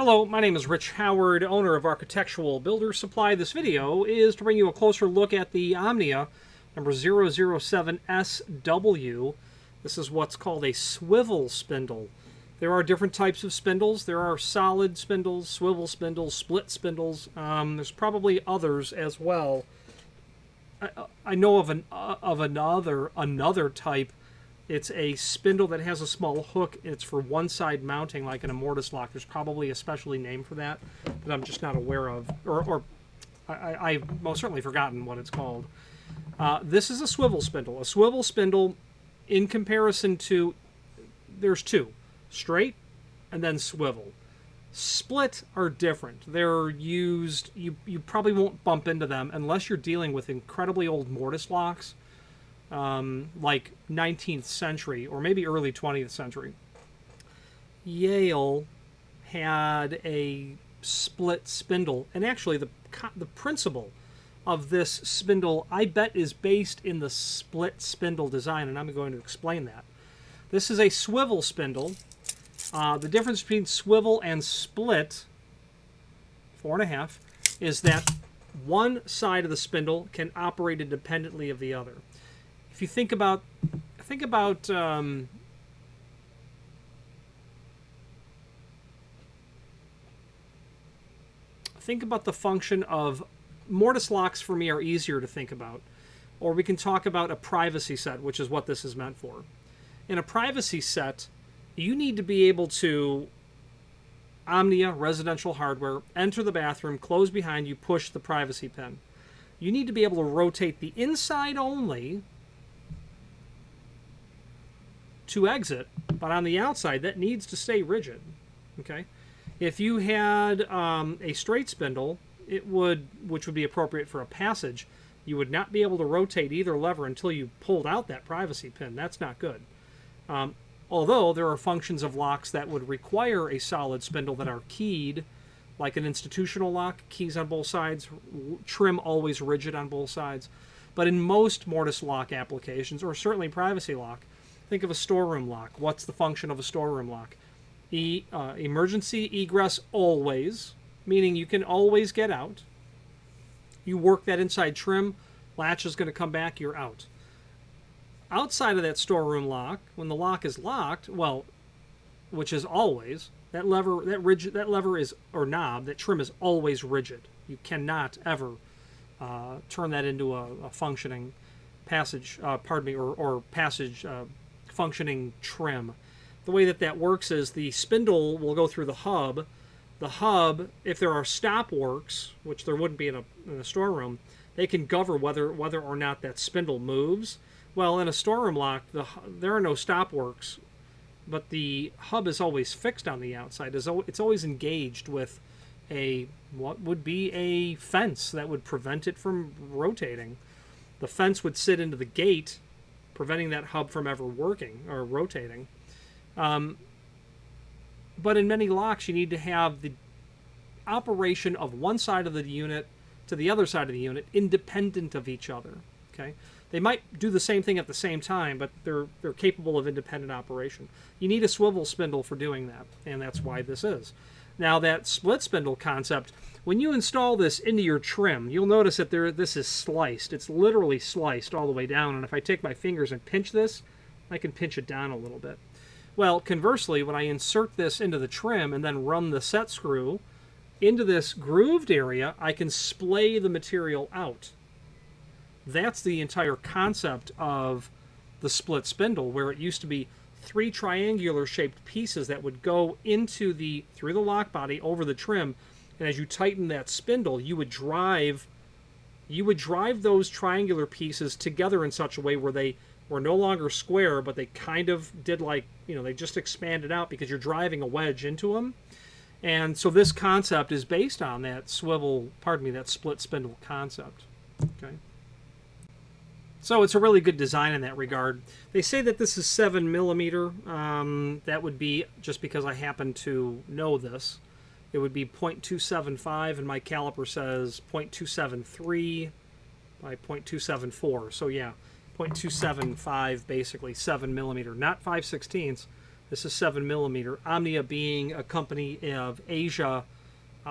Hello, my name is Rich Howard, owner of Architectural Builder Supply. This video is to bring you a closer look at the Omnia number 007SW. This is what's called a swivel spindle. There are different types of spindles. There are solid spindles, swivel spindles, split spindles. There's probably others as well. I know of another type. It's a spindle that has a small hook. It's for one-side mounting, like in a mortise lock. There's probably a specially named for that that I'm just not aware of, or I've most certainly forgotten what it's called. This is a swivel spindle. A swivel spindle, in comparison to, there's two, straight and then swivel. Split are different. They're used, you probably won't bump into them unless you're dealing with incredibly old mortise locks. Like 19th century or maybe early 20th century. Yale had a split spindle, and actually the principle of this spindle, I bet, is based in the split spindle design, and I'm going to explain that. This is a swivel spindle. The difference between swivel and split, 4.5, is that one side of the spindle can operate independently of the other. If you think about the function of mortise locks, for me, are easier to think about. Or we can talk about a privacy set, which is what this is meant for. In a privacy set, you need to be able to, Omnia residential hardware, enter the bathroom, close behind you, push the privacy pin. You need to be able to rotate the inside only to exit, but on the outside that needs to stay rigid. Okay, if you had a straight spindle, which would be appropriate for a passage, you would not be able to rotate either lever until you pulled out that privacy pin. That's not good. Although there are functions of locks that would require a solid spindle that are keyed, like an institutional lock, keys on both sides, trim always rigid on both sides. But in most mortise lock applications, or certainly privacy lock, think of a storeroom lock. What's the function of a storeroom lock? Emergency egress always, meaning you can always get out. You work that inside trim, latch is going to come back, you're out. Outside of that storeroom lock, when the lock is locked, well, which is always, that lever is, or knob, that trim is always rigid. You cannot ever turn that into a functioning passage, or passage functioning trim. The way that works is the spindle will go through the hub. The hub, if there are stop works, which there wouldn't be in a storeroom, they can govern whether or not that spindle moves. Well, in a storeroom lock, there are no stop works, but the hub is always fixed on the outside. It's always engaged with what would be a fence that would prevent it from rotating. The fence would sit into the gate, preventing that hub from ever working or rotating. But in many locks, you need to have the operation of one side of the unit to the other side of the unit independent of each other. Okay, they might do the same thing at the same time, but they're capable of independent operation. You need a swivel spindle for doing that, and that's why this is. Now, that split spindle concept, when you install this into your trim, you'll notice that this is sliced. It's literally sliced all the way down, and if I take my fingers and pinch this, I can pinch it down a little bit. Well, conversely, when I insert this into the trim and then run the set screw into this grooved area, I can splay the material out. That's the entire concept of the split spindle, where it used to be 3 triangular shaped pieces that would go through the lock body over the trim, and as you tighten that spindle, you would drive those triangular pieces together in such a way where they were no longer square, but they kind of did, like, they just expanded out because you're driving a wedge into them. And so this concept is based on that that split spindle concept. Okay. So it's a really good design in that regard. They say that this is 7mm. That would be, just because I happen to know this, it would be 0.275, and my caliper says 0.273 by 0.274. So yeah, 0.275, basically 7mm, not 5/16. This is 7mm. Omnia being a company of Asia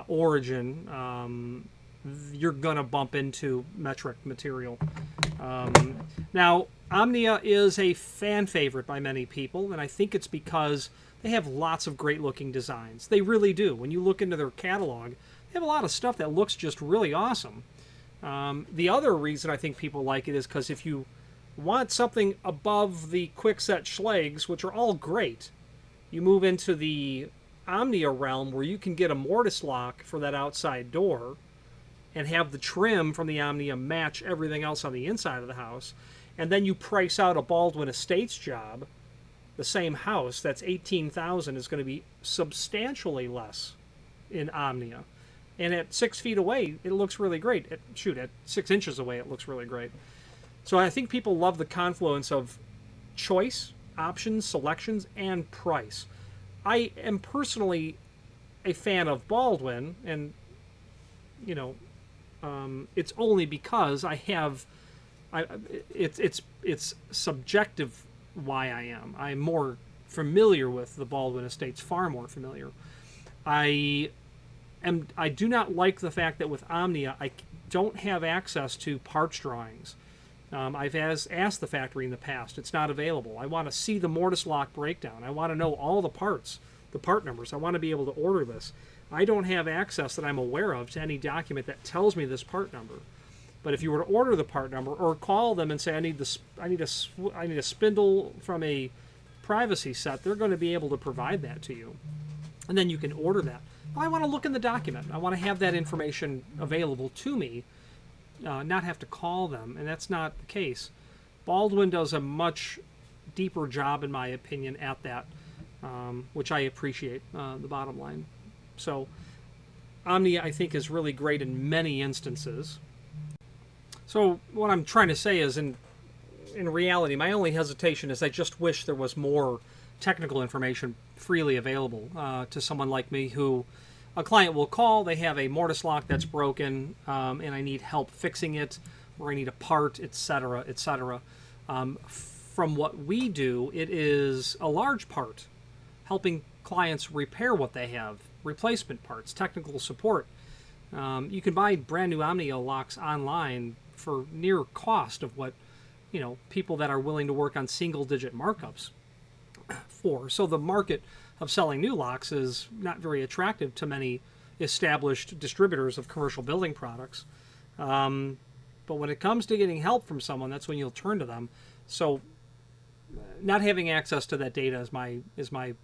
origin, you're going to bump into metric material. Now, Omnia is a fan favorite by many people, and I think it's because they have lots of great looking designs. They really do. When you look into their catalog, they have a lot of stuff that looks just really awesome. The other reason I think people like it is because if you want something above the quickset Schlags, which are all great, you move into the Omnia realm where you can get a mortise lock for that outside door and have the trim from the Omnia match everything else on the inside of the house, and then you price out a Baldwin Estates job, the same house that's $18,000 is going to be substantially less in Omnia. And at 6 feet away, it looks really great. At 6 inches away, it looks really great. So I think people love the confluence of choice, options, selections, and price. I am personally a fan of Baldwin, and it's only because it's subjective why I am. I'm more familiar with the Baldwin Estates, far more familiar. I do not like the fact that with Omnia I don't have access to parts drawings. I've asked the factory in the past. It's not available. I want to see the mortise lock breakdown. I want to know all the parts, the part numbers. I want to be able to order this. I don't have access that I'm aware of to any document that tells me this part number. But if you were to order the part number or call them and say I need a spindle from a privacy set, they're going to be able to provide that to you, and then you can order that. Well, I want to look in the document. I want to have that information available to me, not have to call them, and that's not the case. Baldwin does a much deeper job, in my opinion, at that, which I appreciate, the bottom line. So Omnia, I think, is really great in many instances. So what I'm trying to say is, in reality, my only hesitation is I just wish there was more technical information freely available to someone like me who a client will call, they have a mortise lock that's broken, and I need help fixing it, or I need a part, etc., etc. From what we do, it is a large part helping clients repair what they have, replacement parts, technical support. You can buy brand new Omnia locks online for near cost of what people that are willing to work on single-digit markups for. So the market of selling new locks is not very attractive to many established distributors of commercial building products. But when it comes to getting help from someone, that's when you'll turn to them. So not having access to that data is my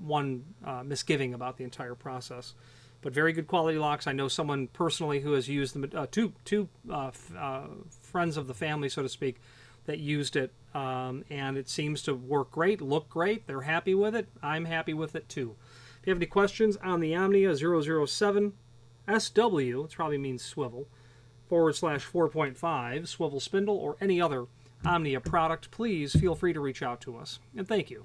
one misgiving about the entire process. But very good quality locks. I know someone personally who has used them, two friends of the family, so to speak, that used it, and it seems to work great, look great. They're happy with it. I'm happy with it too. If you have any questions on the Omnia 007 SW, it probably means swivel, /4.5, Swivel Spindle, or any other Omnia product, please feel free to reach out to us. And thank you.